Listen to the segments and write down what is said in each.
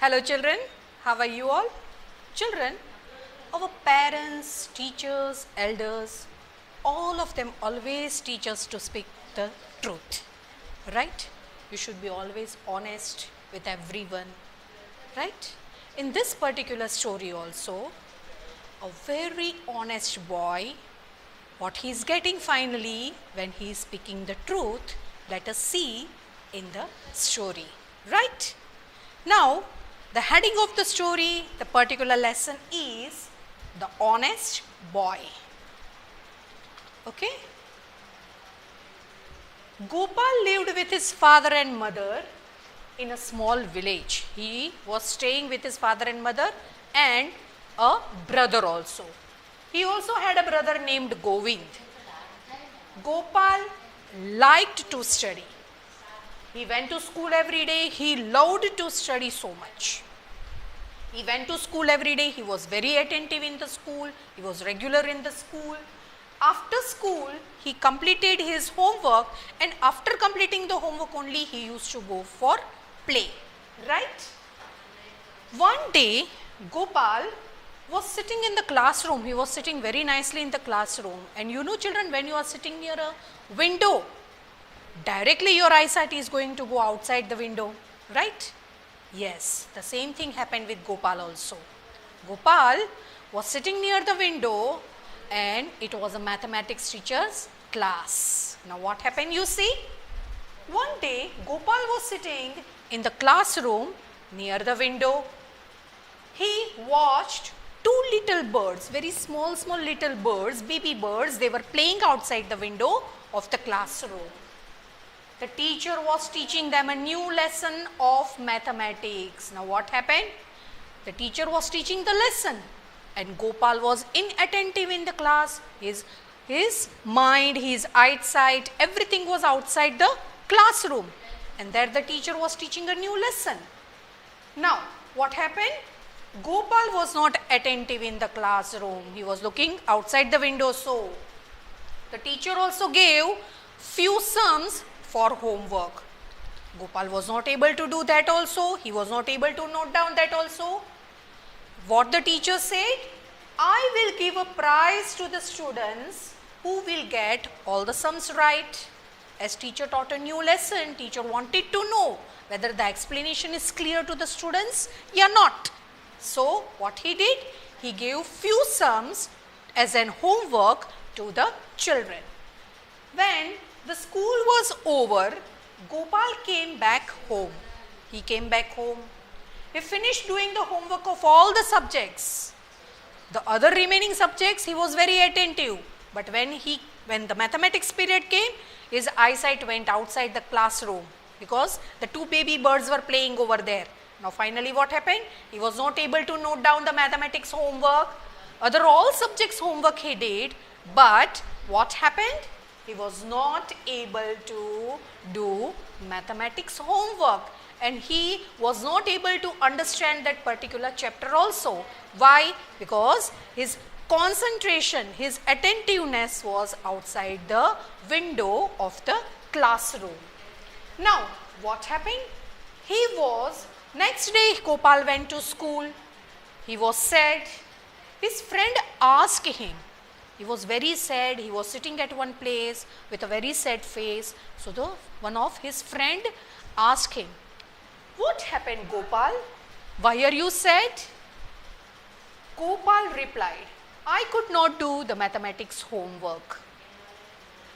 Hello children, how are you all? Children, our parents, teachers, elders, all of them always teach us to speak the truth, right? You should be always honest with everyone, right? In this particular story also, a very honest boy, what he is getting finally when he is speaking the truth, let us see in the story, right? Now, the heading of the story, the particular lesson is the honest boy. Okay? Gopal lived with his father and mother in a small village. He was staying with his father and mother and a brother also. He also had a brother named Govind. Gopal liked to study. He went to school every day. He loved to study so much. He went to school every day. He was very attentive in the school. He was regular in the school. After school, he completed his homework, and after completing the homework only, he used to go for play, right? One day, Gopal was sitting in the classroom. He was sitting very nicely in the classroom. And you know children, when you are sitting near a window, directly your eyesight is going to go outside the window, right? Yes, the same thing happened with Gopal also. Gopal was sitting near the window and it was a mathematics teacher's class. Now what happened you see? One day Gopal was sitting in the classroom near the window. He watched two little birds, very small little birds, baby birds. They were playing outside the window of the classroom. The teacher was teaching them a new lesson of mathematics. Now what happened? The teacher was teaching the lesson and Gopal was inattentive in the class. His mind, his eyesight, everything was outside the classroom. And there the teacher was teaching a new lesson. Now what happened? Gopal was not attentive in the classroom. He was looking outside the window. So the teacher also gave few sums for homework. Gopal was not able to do that also. He was not able to note down that also. What the teacher said? I will give a prize to the students who will get all the sums right. As teacher taught a new lesson, teacher wanted to know whether the explanation is clear to the students or not. So what he did? He gave few sums as an homework to the children. When the school was over, Gopal came back home. He came back home. He finished doing the homework of all the subjects. The other remaining subjects, he was very attentive. But when the mathematics period came, his eyesight went outside the classroom because the two baby birds were playing over there. Now finally what happened? He was not able to note down the mathematics homework. Other all subjects homework he did, but what happened? He was not able to do mathematics homework and he was not able to understand that particular chapter also. Why? Because his concentration, his attentiveness was outside the window of the classroom. Now what happened? Next day Gopal went to school. He was sad. His friend asked him. He was very sad. He was sitting at one place with a very sad face. So one of his friend asked him, what happened Gopal? Why are you sad? Gopal replied, I could not do the mathematics homework.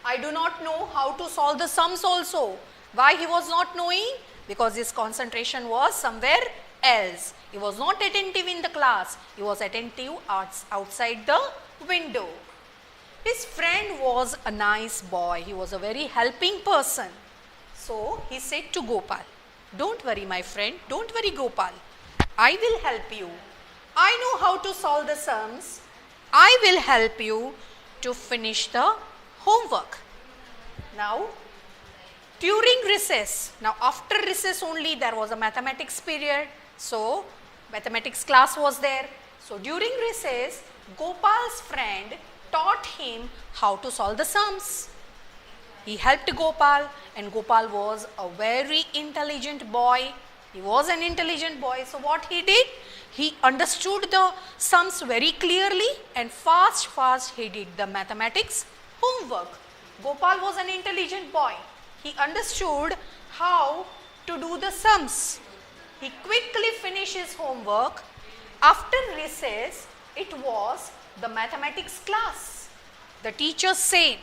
I do not know how to solve the sums also. Why he was not knowing? Because his concentration was somewhere else. He was not attentive in the class. He was attentive outside the window. His friend was a nice boy. He was a very helping person. So he said to Gopal, don't worry my friend, don't worry Gopal. I will help you. I know how to solve the sums. I will help you to finish the homework. Now during recess, now after recess only there was a mathematics period. So mathematics class was there. So during recess, Gopal's friend taught him how to solve the sums. He helped Gopal and Gopal was a very intelligent boy. He was an intelligent boy. So what he did? He understood the sums very clearly and fast he did the mathematics homework. Gopal was an intelligent boy. He understood how to do the sums. He quickly finished his homework. After recess, it was the mathematics class. The teacher said,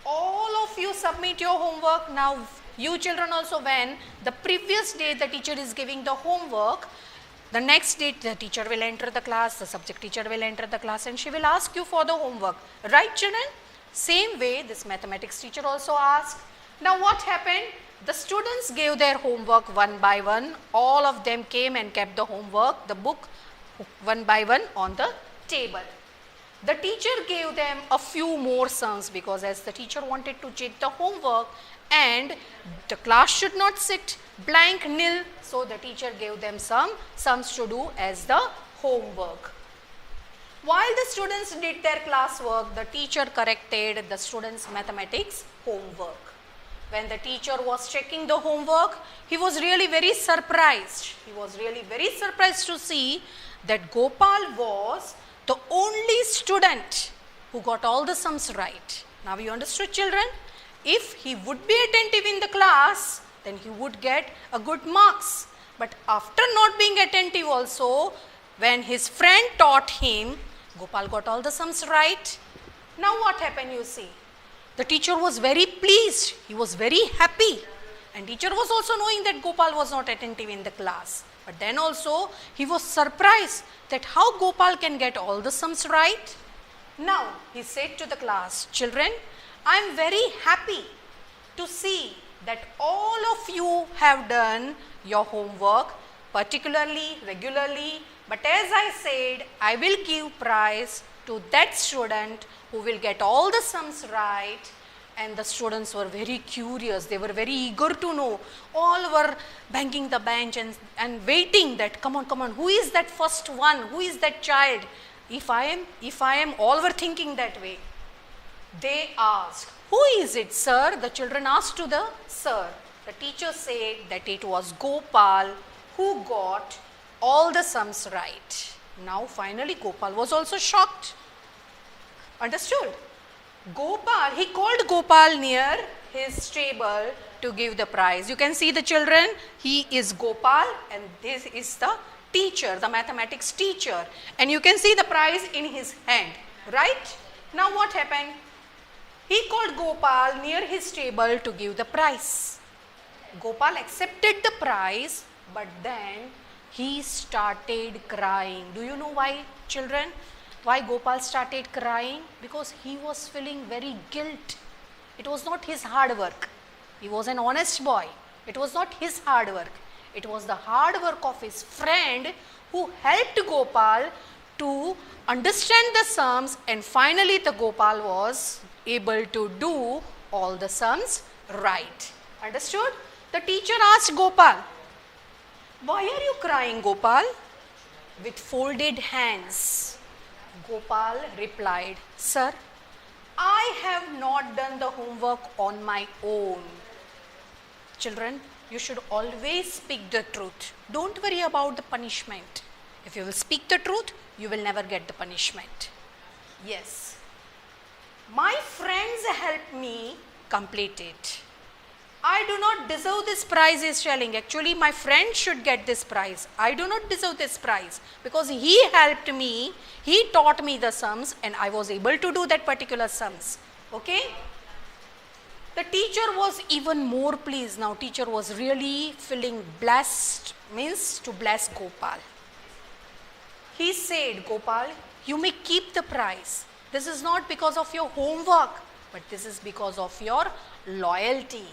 all of you submit your homework. Now you children also, when the previous day the teacher is giving the homework, the next day the teacher will enter the class, the subject teacher will enter the class and she will ask you for the homework. Right children? Same way this mathematics teacher also asked. Now what happened? The students gave their homework one by one. All of them came and kept the homework, the book one by one on the table. The teacher gave them a few more sums because as the teacher wanted to check the homework and the class should not sit blank nil, so the teacher gave them some sums to do as the homework. While the students did their classwork, the teacher corrected the students' mathematics homework. When the teacher was checking the homework, he was really very surprised. He was really very surprised to see that Gopal was the only student who got all the sums right. Now you understood children? If he would be attentive in the class, then he would get a good marks. But after not being attentive also, when his friend taught him, Gopal got all the sums right. Now what happened you see? The teacher was very pleased. He was very happy. And teacher was also knowing that Gopal was not attentive in the class. But then also he was surprised that how Gopal can get all the sums right. Now he said to the class, children, I am very happy to see that all of you have done your homework particularly, regularly. But as I said, I will give prize to that student who will get all the sums right. And the students were very curious. They were very eager to know. All were banging the bench and waiting that, come on, who is that first one? Who is that child? If I am, all were thinking that way. They asked, who is it, sir? The children asked to the sir. The teacher said that it was Gopal who got all the sums right. Now finally Gopal was also shocked. Understood? He called Gopal near his stable to give the prize. You can see the children, he is Gopal and this is the teacher, the mathematics teacher. And you can see the prize in his hand, right? Now what happened? He called Gopal near his stable to give the prize. Gopal accepted the prize, but then he started crying. Do you know why, children? Why Gopal started crying? Because he was feeling very guilt. It was not his hard work. He was an honest boy. It was not his hard work. It was the hard work of his friend who helped Gopal to understand the sums, and finally the Gopal was able to do all the sums right. Understood? The teacher asked Gopal, why are you crying, Gopal? With folded hands, Gopal replied, sir, I have not done the homework on my own. Children, you should always speak the truth. Don't worry about the punishment. If you will speak the truth, you will never get the punishment. Yes. My friends helped me complete it. I do not deserve this prize, he is telling. Actually, my friend should get this prize. I do not deserve this prize because he helped me, he taught me the sums and I was able to do that particular sums. Okay? The teacher was even more pleased. Now, teacher was really feeling blessed, means to bless Gopal. He said, Gopal, you may keep the prize. This is not because of your homework, but this is because of your loyalty.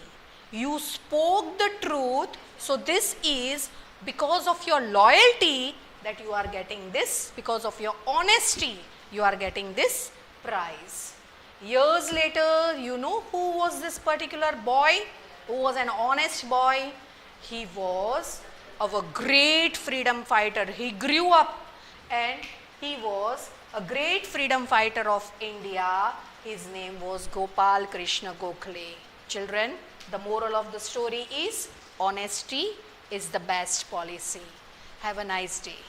You spoke the truth, so this is because of your loyalty that you are getting this, because of your honesty, you are getting this prize. Years later, you know who was this particular boy, who was an honest boy? He was our great freedom fighter. He grew up and he was a great freedom fighter of India. His name was Gopal Krishna Gokhale. Children, the moral of the story is honesty is the best policy. Have a nice day.